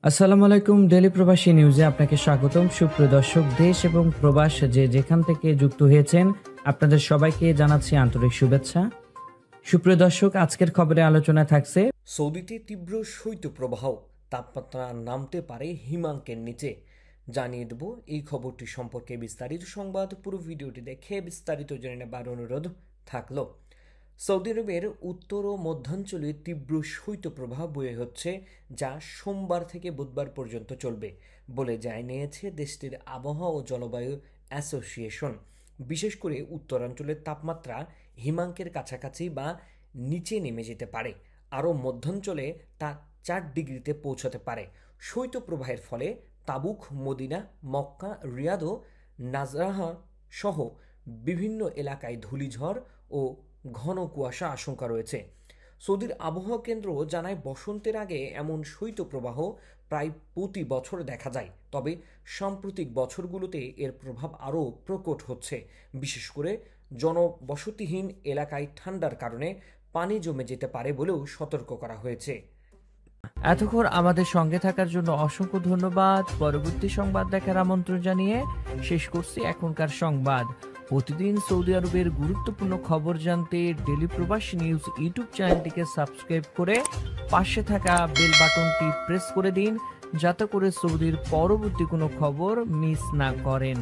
আসসালামু আলাইকুম। ডেইলি প্রবাসী নিউজে আপনাকে স্বাগতম। সুপ্রিয় দর্শক, দেশ এবং প্রবাস যেখান থেকে যুক্ত হয়েছেন, আপনাদের সবাইকে জানাচ্ছি আন্তরিক শুভেচ্ছা। সুপ্রিয় দর্শক, আজকের খবরে আলোচনায় থাকছে সৌদিতে তীব্র শৈত্যপ্রবাহ, তাপমাত্রা নামতে পারে হিমাঙ্কের নিচে। জানিয়ে দেব এই খবরটি সম্পর্কে বিস্তারিত সংবাদ। পুরো ভিডিওটি দেখে বিস্তারিত জেনে নেবার অনুরোধ থাকলো। সৌদি আরবের উত্তর ও মধ্যাঞ্চলে তীব্র শৈত্যপ্রবাহ বয়ে হচ্ছে, যা সোমবার থেকে বুধবার পর্যন্ত চলবে বলে জানিয়েছে দেশটির আবহাওয়া ও জলবায়ু অ্যাসোসিয়েশন। বিশেষ করে উত্তরাঞ্চলের তাপমাত্রা হিমাঙ্কের কাছাকাছি বা নিচে নেমে যেতে পারে। আরও মধ্যাঞ্চলে তা 4 ডিগ্রিতে পৌঁছাতে পারে। শৈত্যপ্রবাহের ফলে তাবুক, মদিনা, মক্কা, রিয়াদ ও নাজরাহা সহ বিভিন্ন এলাকায় ধূলিঝড় ও ঘন কুয়াশা আশঙ্কা রয়েছে। সৌদির আবহাওয়া কেন্দ্র জানায়, বসন্তের আগে এমন শৈত্যপ্রবাহ প্রায় প্রতি বছর দেখা যায়, তবে সাম্প্রতিক বছরগুলোতে এর প্রভাব আরও প্রকট হচ্ছে। বিশেষ করে জনবসতিহীন এলাকায় ঠান্ডার কারণে পানি জমে যেতে পারে বলেও সতর্ক করা হয়েছে। এতক্ষণ আমাদের সঙ্গে থাকার জন্য অসংখ্য ধন্যবাদ। পরবর্তী সংবাদ দেখার আমন্ত্রণ জানিয়ে শেষ করছি এখনকার সংবাদ। প্রতিদিন সৌদি আরবের গুরুত্বপূর্ণ খবর জানতে ডেইলি প্রবাসী নিউজ ইউটিউব চ্যানেলটিকে সাবস্ক্রাইব করে পাশে থাকা বেল বাটনটি প্রেস করে দিন, যাতে করে সৌদির পরবর্তী কোনো খবর মিস না করেন।